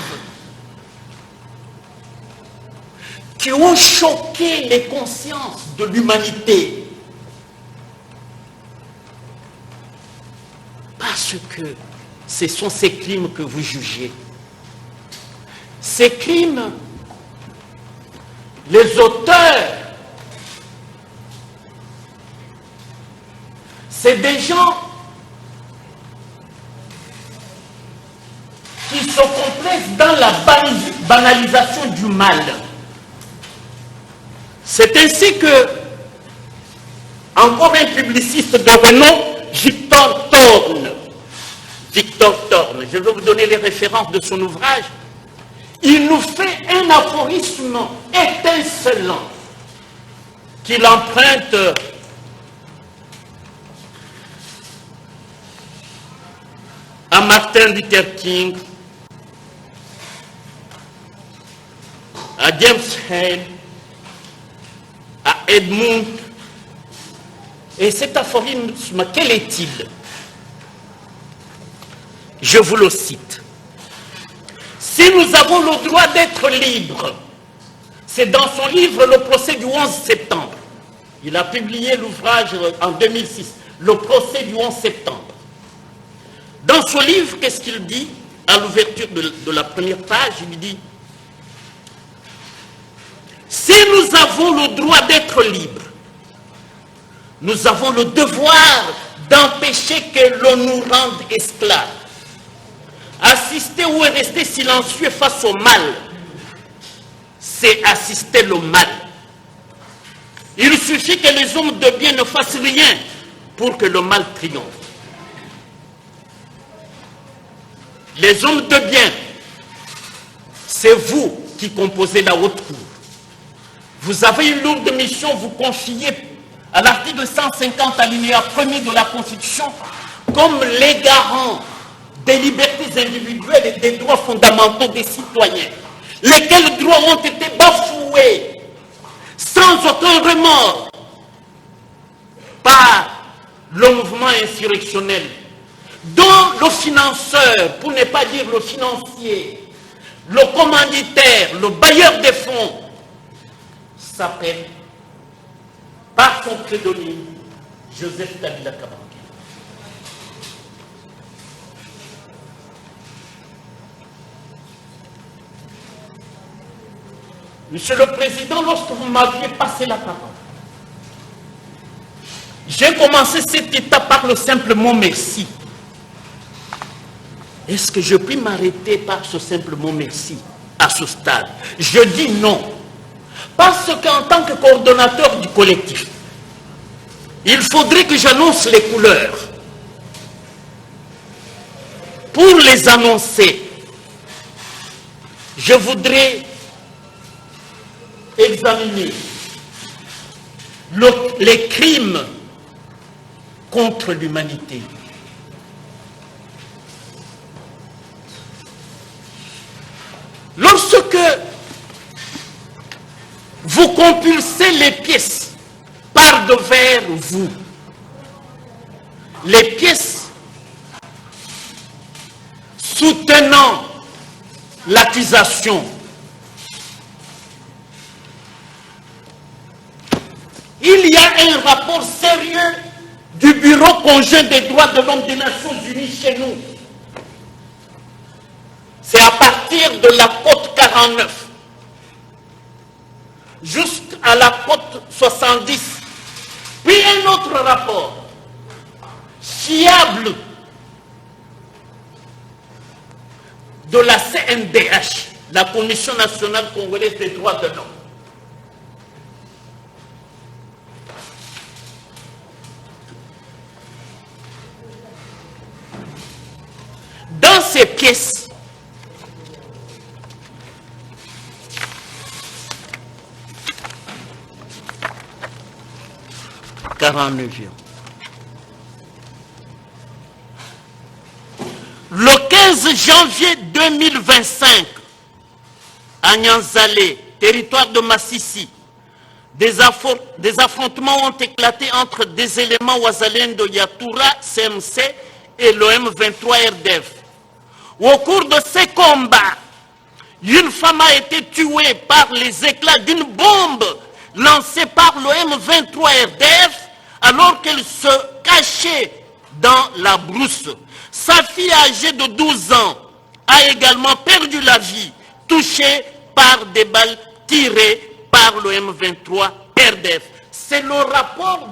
qui ont choqué les consciences de l'humanité. Parce que ce sont ces crimes que vous jugez. Ces crimes, les auteurs c'est des gens qui se complaisent dans la banalisation du mal. C'est ainsi que, encore un publiciste de renom, Victor Thorne, je vais vous donner les références de son ouvrage, il nous fait un aphorisme étincelant qu'il emprunte à Martin Luther King, à James Hale, à Edmund. Et cet aphorisme, quel est-il? Je vous le cite. Si nous avons le droit d'être libres, c'est dans son livre Le procès du 11 septembre. Il a publié l'ouvrage en 2006, Le procès du 11 septembre. Dans ce livre, qu'est-ce qu'il dit? À l'ouverture de la première page, il dit: si nous avons le droit d'être libres, nous avons le devoir d'empêcher que l'on nous rende esclaves. Assister ou rester silencieux face au mal, c'est assister le mal. Il suffit que les hommes de bien ne fassent rien pour que le mal triomphe. Les hommes de bien, c'est vous qui composez la haute cour. Vous avez une lourde mission, vous confiez à l'article 150 alinéa 1er de la Constitution comme les garants des libertés individuelles et des droits fondamentaux des citoyens, lesquels droits ont été bafoués sans aucun remords par le mouvement insurrectionnel, dont le financeur, pour ne pas dire le financier, le commanditaire, le bailleur des fonds, s'appelle, par son pseudonyme, Joseph Kabila Kabange. Monsieur le Président, lorsque vous m'aviez passé la parole, j'ai commencé cet état par le simple mot merci. Est-ce que je puis m'arrêter par ce simple mot merci à ce stade? Je dis non. Parce qu'en tant que coordonnateur du collectif, il faudrait que j'annonce les couleurs. Pour les annoncer, je voudrais examiner les crimes contre l'humanité. Lorsque vous compulsez les pièces par devers vous, les pièces soutenant l'accusation, il y a un rapport sérieux du Bureau conjoint des droits de l'homme des Nations Unies chez nous. C'est à partir de la côte 49 jusqu'à la côte 70. Puis un autre rapport fiable de la CNDH, la Commission nationale congolaise des droits de l'homme. Dans ces pièces, le 15 janvier 2025, à Nyanzale, territoire de Massissi, des affrontements ont éclaté entre des éléments Ouazalendo Yatura, CMC et l'OM23 RDF. Au cours de ces combats, une femme a été tuée par les éclats d'une bombe lancée par l'OM23 RDF alors qu'elle se cachait dans la brousse. Sa fille âgée de 12 ans a également perdu la vie, touchée par des balles tirées par l'OM23 RDF. C'est le rapport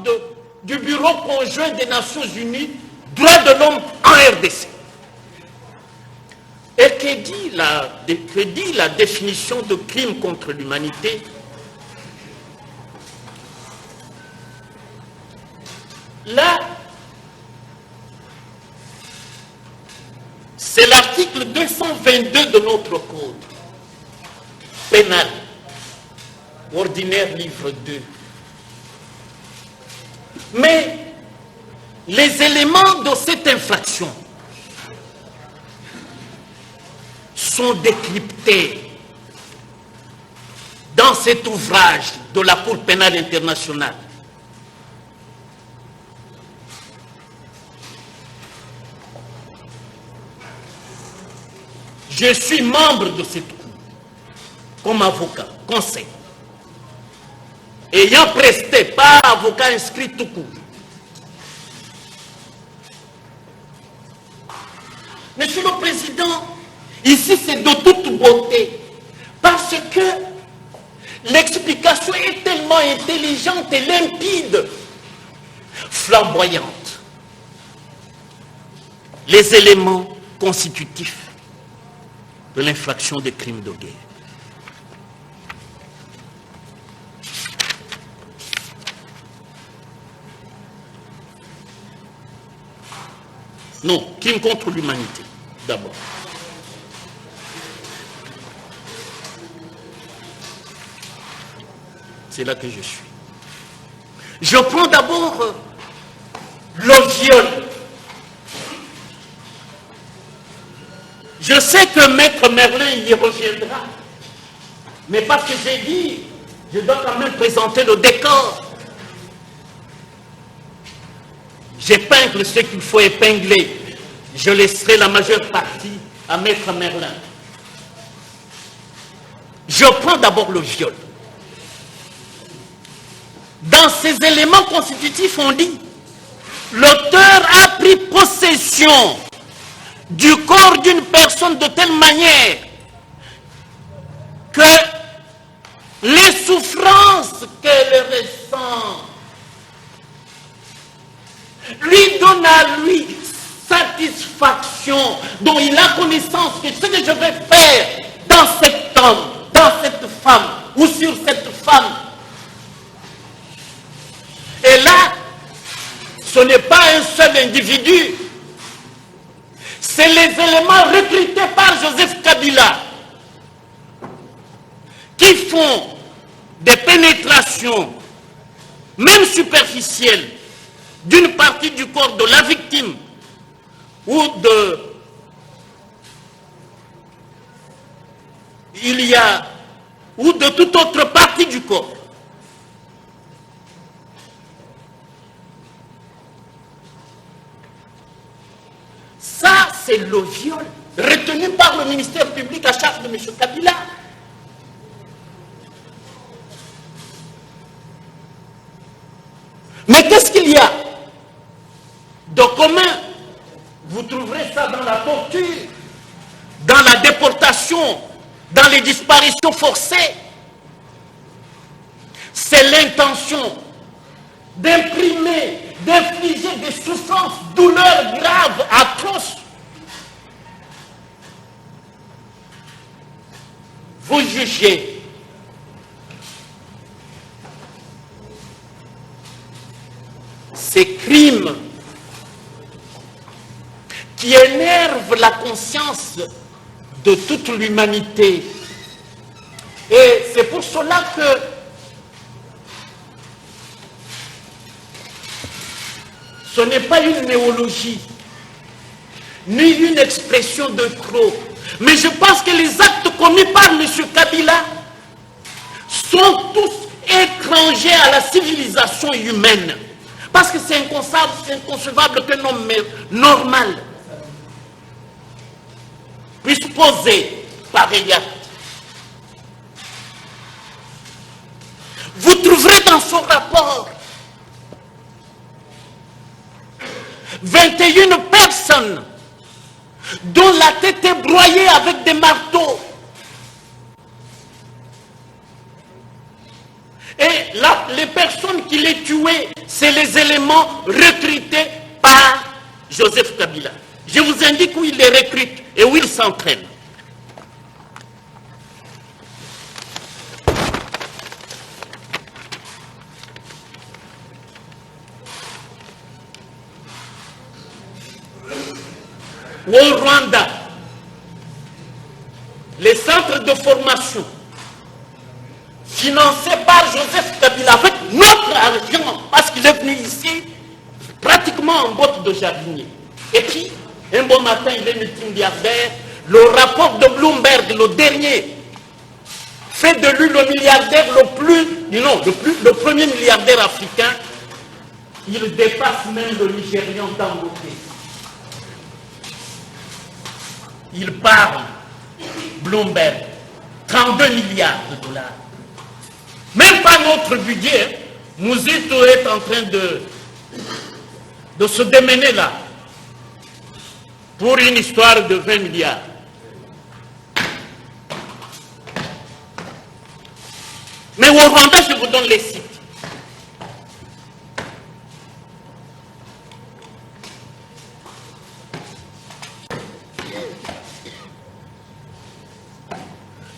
du Bureau conjoint des Nations Unies, droits de l'homme en RDC. Et que dit la définition de crime contre l'humanité? Là, c'est l'article 222 de notre code pénal, ordinaire livre 2. Mais les éléments de cette infraction sont décryptés dans cet ouvrage de la Cour pénale internationale. Je suis membre de cette cour comme avocat, conseil, ayant presté, pas avocat inscrit tout court. Monsieur le Président, ici c'est de toute beauté, parce que l'explication est tellement intelligente et limpide, flamboyante. Les éléments constitutifs de l'infraction des crimes de guerre. Non, crime contre l'humanité, d'abord. C'est là que je suis. Je prends d'abord le viol. Je sais que Maître Merlin y reviendra, mais parce que j'ai dit, je dois quand même présenter le décor. J'épingle ce qu'il faut épingler. Je laisserai la majeure partie à Maître Merlin. Je prends d'abord le viol. Dans ces éléments constitutifs, on dit, l'auteur a pris possession du corps d'une personne de telle manière que les souffrances qu'elle ressent lui donnent à lui satisfaction, dont il a connaissance que ce que je vais faire dans cet homme, dans cette femme ou sur cette femme. Et là, ce n'est pas un seul individu, c'est les éléments recrutés par Joseph Kabila qui font des pénétrations, même superficielles, d'une partie du corps de la victime ou de toute autre partie du corps. Ça, c'est le viol retenu par le ministère public à charge de M. Kabila. Mais qu'est-ce qu'il y a de commun? Vous trouverez ça dans la torture, dans la déportation, dans les disparitions forcées. C'est l'intention d'imprimer, d'infliger des souffrances, douleurs graves, atroces. Vous jugez. Ces crimes qui énervent la conscience de toute l'humanité. Et c'est pour cela que ce n'est pas une néologie, ni une expression de trop, mais je pense que les actes commis par M. Kabila sont tous étrangers à la civilisation humaine. Parce que c'est inconcevable qu'un homme normal puisse poser pareil acte. Vous trouverez dans son rapport 21 personnes dont la tête est broyée avec des marteaux. Et là, les personnes qui les tuaient, c'est les éléments recrutés par Joseph Kabila. Je vous indique où il les recrute et où il s'entraîne. Au Rwanda, les centres de formation financés par Joseph Kabila avec notre argent, parce qu'il est venu ici pratiquement en botte de jardinier. Et puis, un bon matin, il est multimilliardaire. Le rapport de Bloomberg, le dernier, fait de lui le milliardaire le premier milliardaire africain. Il dépasse même le Nigérian Dangote. Il parle, Bloomberg, 32 milliards de dollars. Même pas notre budget. Mouzito est en train de se démener là pour une histoire de 20 milliards. Mais au Rwanda, je vous donne les sites.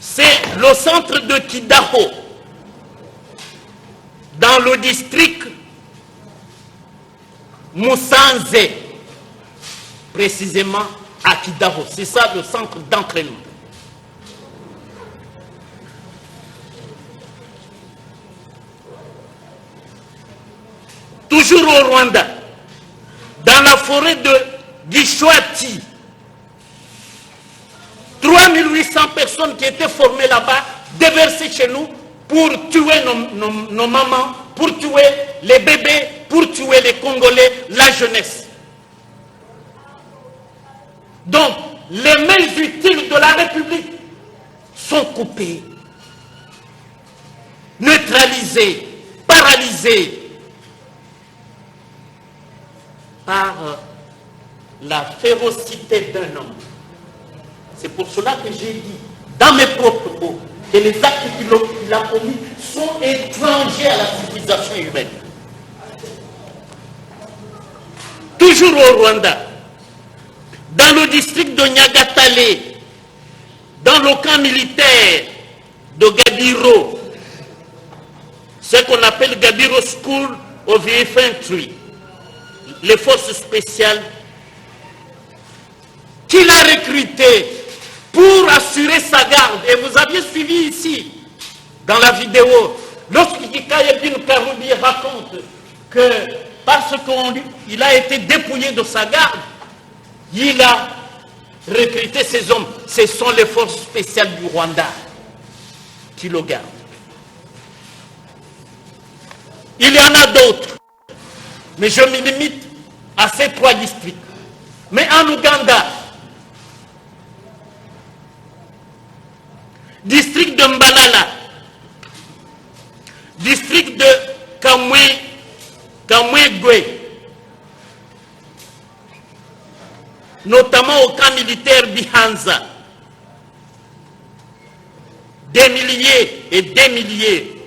C'est le centre de Kidaho, dans le district Musanze, précisément à Kidaho. C'est ça le centre d'entraînement. Toujours au Rwanda, dans la forêt de Gishwati, 3800 personnes qui étaient formées là-bas, déversées chez nous pour tuer nos mamans, pour tuer les bébés, pour tuer les Congolais, la jeunesse. Donc, les mains utiles de la République sont coupées, neutralisées, paralysées par la férocité d'un homme. C'est pour cela que j'ai dit, dans mes propres mots, que les actes qu'il a commis sont étrangers à la civilisation humaine. Toujours au Rwanda, dans le district de Nyagatale, dans le camp militaire de Gabiro, ce qu'on appelle Gabiro School of Infantry, les forces spéciales, qu'il a recruté pour assurer sa garde. Et vous aviez suivi ici, dans la vidéo, lorsqu'Ikayebin Karoubi raconte que parce qu'il a été dépouillé de sa garde, il a recruté ces hommes. Ce sont les forces spéciales du Rwanda qui le gardent. Il y en a d'autres, mais je me limite à ces 3 districts. Mais en Ouganda, district de Mbalala, district de Kamwegwe, notamment au camp militaire d'Ihanza, des milliers et des milliers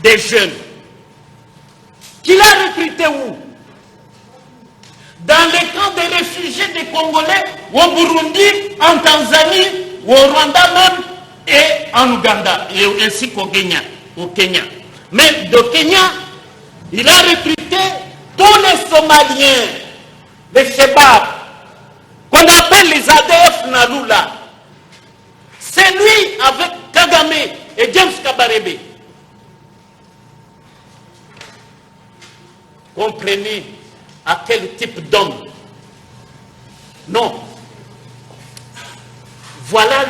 de jeunes. Qu'il a recruté où? Dans les camps des réfugiés des Congolais, au Burundi, en Tanzanie, au Rwanda même, et en Ouganda, et ainsi qu'au Kenya. Mais de Kenya, il a recruté tous les Somaliens, les Shebab, qu'on appelle les ADF Nalula. C'est lui avec Kagame et James Kabarebe. Comprenez à quel type d'homme. Non. Voilà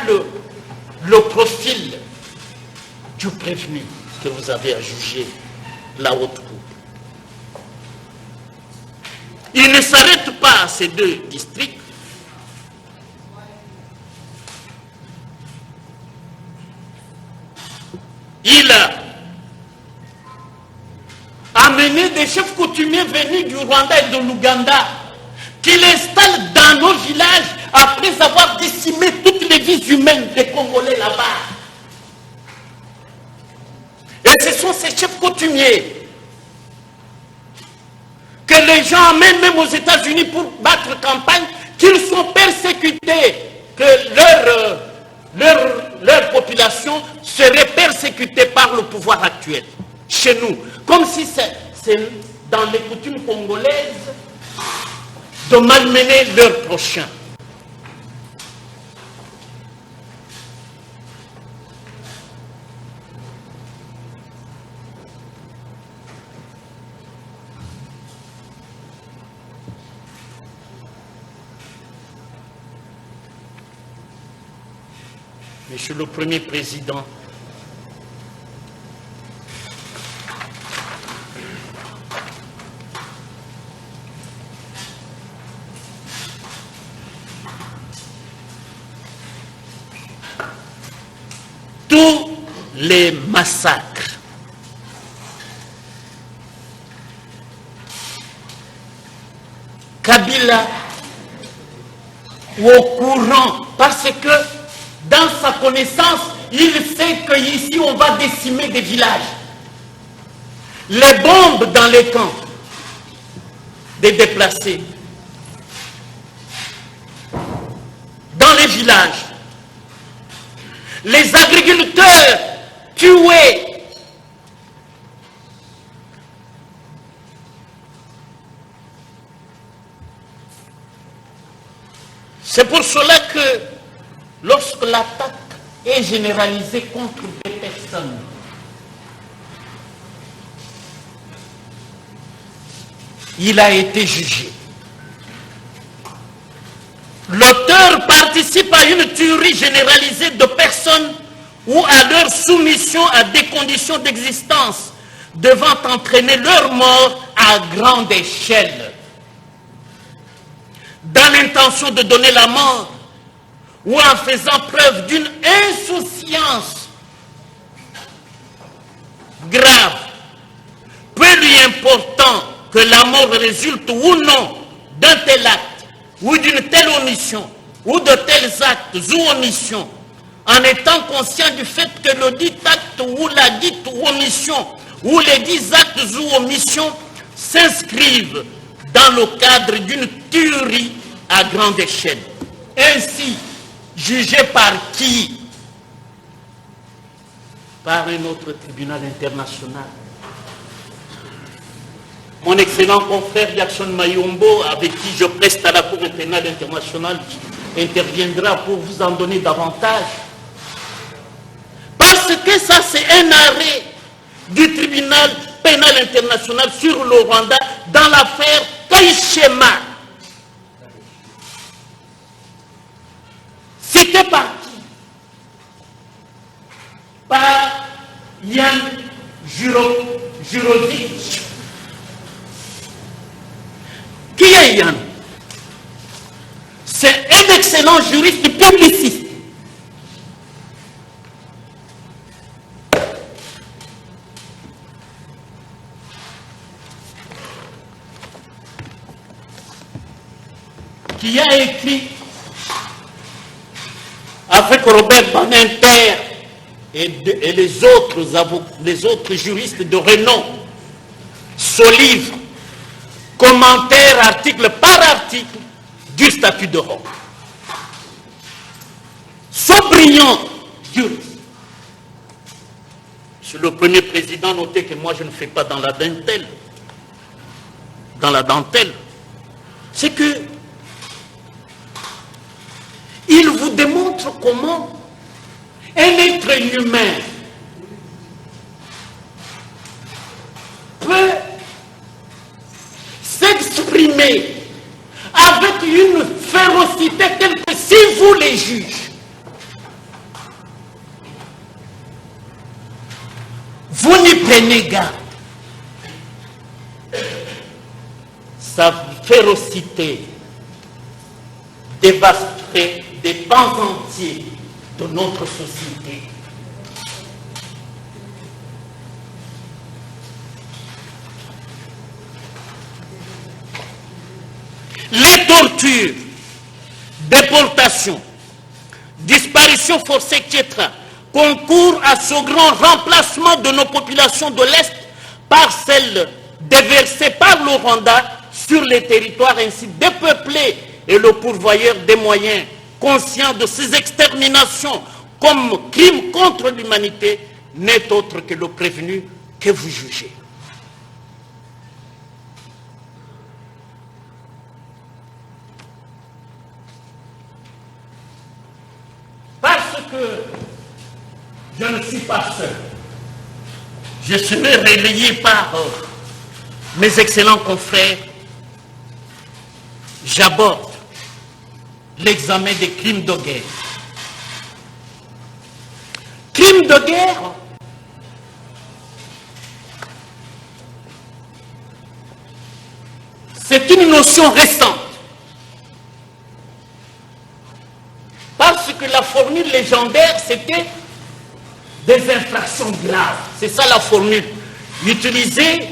le profil du prévenu que vous avez à juger la haute cour. Il ne s'arrête pas à ces 2 districts. Il a amené des chefs coutumiers venus du Rwanda et de l'Ouganda qu'il installe dans nos villages après avoir décimé toutes les vies humaines des Congolais là-bas. Et ce sont ces chefs coutumiers que les gens amènent même aux États-Unis pour battre campagne, qu'ils sont persécutés, que leur population serait persécutée par le pouvoir actuel, chez nous. Comme si c'est dans les coutumes congolaises de malmener leurs prochains. Monsieur le Premier Président, tous les massacres Kabila au courant, parce que dans sa connaissance, il sait qu'ici on va décimer des villages. Les bombes dans les camps des déplacés, dans les villages, les agriculteurs tués, c'est pour cela que lorsque l'attaque est généralisée contre des personnes, il a été jugé. L'auteur participe à une tuerie généralisée de personnes ou à leur soumission à des conditions d'existence devant entraîner leur mort à grande échelle. Dans l'intention de donner la mort ou en faisant preuve d'une insouciance grave, peu lui important que la mort résulte ou non d'un tel acte ou d'une telle omission ou de tels actes ou omissions, en étant conscient du fait que le dit acte ou la dite omission ou les 10 actes ou omissions s'inscrivent dans le cadre d'une tuerie à grande échelle. Ainsi, jugé par qui? Par un autre tribunal international. Mon excellent confrère Jackson Mayombo, avec qui je preste à la Cour pénale internationale, interviendra pour vous en donner davantage. Parce que ça, c'est un arrêt du tribunal pénal international sur le Rwanda dans l'affaire Kaishema. Cité par qui? Par Yann Jurovic. Qui est Yann? C'est un excellent juriste publiciste. Qui a écrit avec Robert Badinter et les autres juristes de renom ce livre, commentaire article par article du statut de Rome. Ce brillant juriste, Monsieur le Premier Président, notez que moi je ne fais pas dans la dentelle, c'est que il vous démontre comment un être humain peut s'exprimer avec une férocité telle que si vous les juges, vous n'y prenez garde. Sa férocité dévasterait des pans entiers de notre société. Les tortures, déportations, disparitions forcées, etc., concourt à ce grand remplacement de nos populations de l'Est par celles déversées par le Rwanda sur les territoires ainsi dépeuplés et le pourvoyeur des moyens, conscient de ces exterminations comme crimes contre l'humanité, n'est autre que le prévenu que vous jugez. Parce que je ne suis pas seul, je serai relayé par mes excellents confrères. J'aborde l'examen des crimes de guerre. Crimes de guerre, c'est une notion récente. Parce que la formule légendaire, c'était des infractions graves. C'est ça la formule utilisée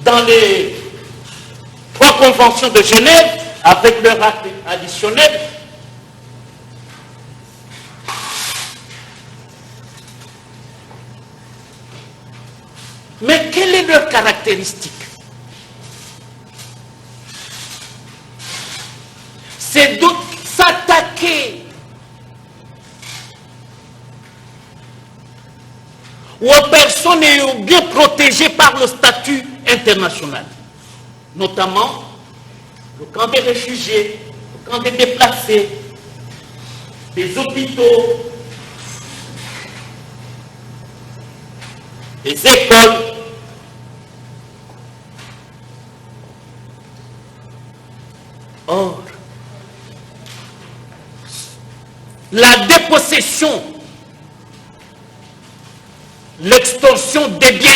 dans les 3 conventions de Genève avec leur acte additionnel. Mais quelle est leur caractéristique? C'est de s'attaquer aux personnes et aux biens protégés par le statut international, notamment le camp des réfugiés, le camp des déplacés, des hôpitaux, des écoles, or, la dépossession, l'extorsion des biens,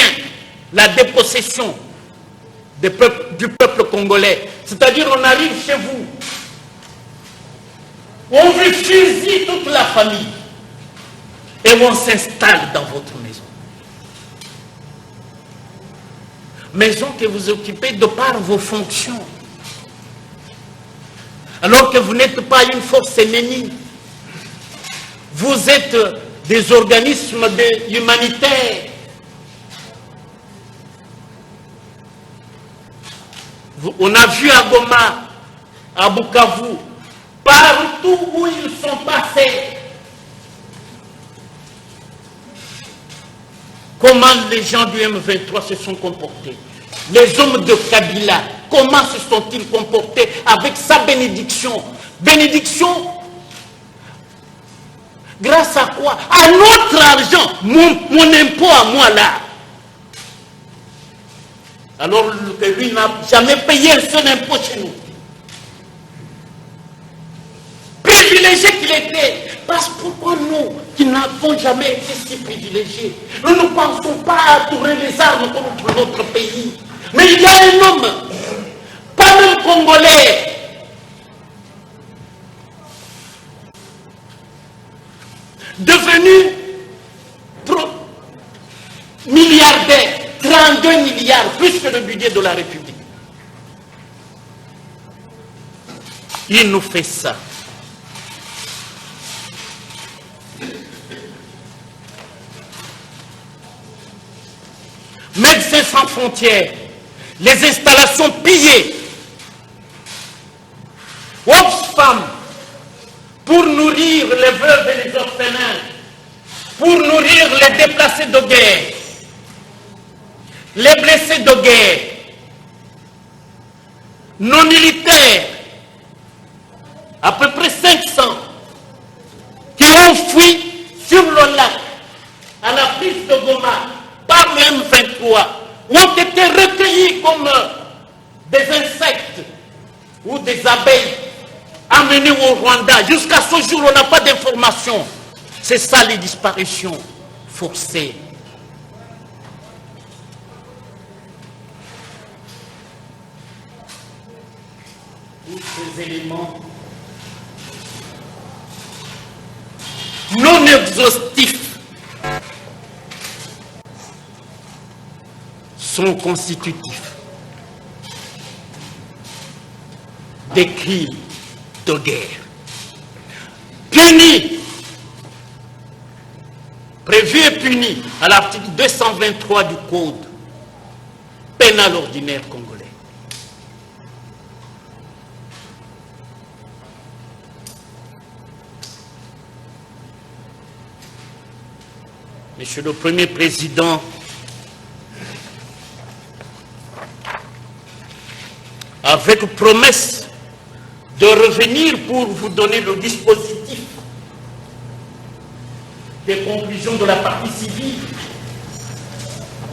la dépossession du peuple congolais, c'est-à-dire on arrive chez vous, on vous fusille toute la famille et on s'installe dans votre maison. Maison que vous occupez de par vos fonctions, alors que vous n'êtes pas une force ennemie. Vous êtes des organismes humanitaires. On a vu à Goma, à Bukavu, partout où ils sont passés, comment les gens du M23 se sont comportés. Les hommes de Kabila, comment se sont-ils comportés avec sa bénédiction? Bénédiction grâce à quoi? À notre argent, mon impôt à moi là. Alors que lui n'a jamais payé un seul impôt chez nous. Privilégié qu'il était. Parce que pourquoi nous, qui n'avons jamais été si privilégiés, nous ne pensons pas à tourner les armes contre notre pays. Mais il y a un homme, pas même congolais, devenu milliardaire, 32 milliards, plus que le budget de la République. Il nous fait ça. Médecins sans frontières, les installations pillées, Oxfam, pour nourrir les veuves et les orphelins, pour nourrir les déplacés de guerre, les blessés de guerre, nos militaires, à peu près 500, qui ont fui sur le lac, à la piste de Goma, par le M23, ont été recueillis comme des insectes ou des abeilles amenés au Rwanda. Jusqu'à ce jour, on n'a pas d'informations. C'est ça les disparitions forcées. Tous ces éléments non exhaustifs sont constitutifs des crimes de guerre, punis prévu et puni à l'article 223 du Code pénal ordinaire congolais. Monsieur le Premier Président, avec promesse de revenir pour vous donner le dispositif des conclusions de la partie civile,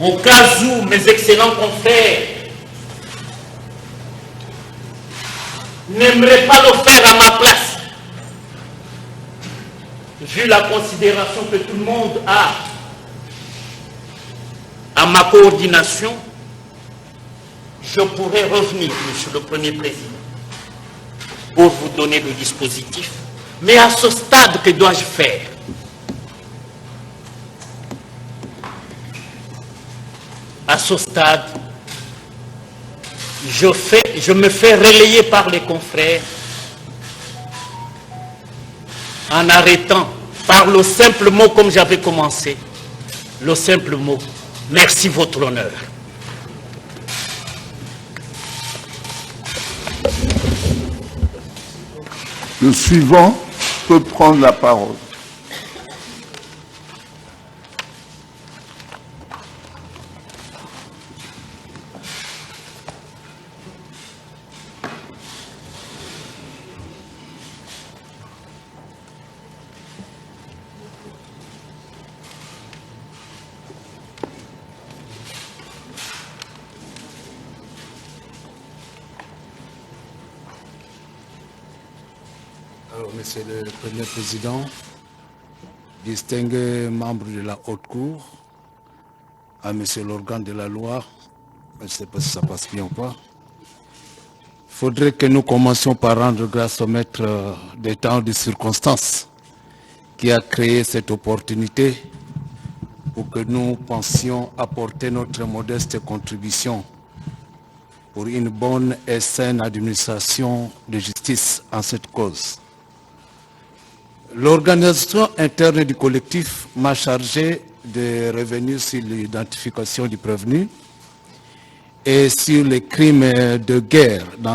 au cas où mes excellents confrères n'aimeraient pas le faire à ma place, vu la considération que tout le monde a à ma coordination, je pourrais revenir, Monsieur le Premier Président, pour vous donner le dispositif. Mais à ce stade, que dois-je faire? À ce stade, je me fais relayer par les confrères en arrêtant par le simple mot, comme j'avais commencé, le simple mot. Merci, votre honneur. Le suivant peut prendre la parole. Alors, Monsieur le Premier Président, distingués membres de la Haute Cour, à Monsieur l'organe de la loi, je ne sais pas si ça passe bien ou pas, il faudrait que nous commencions par rendre grâce au maître des temps de circonstances qui a créé cette opportunité pour que nous pensions apporter notre modeste contribution pour une bonne et saine administration de justice en cette cause. L'organisation interne du collectif m'a chargé de revenir sur l'identification du prévenu et sur les crimes de guerre dans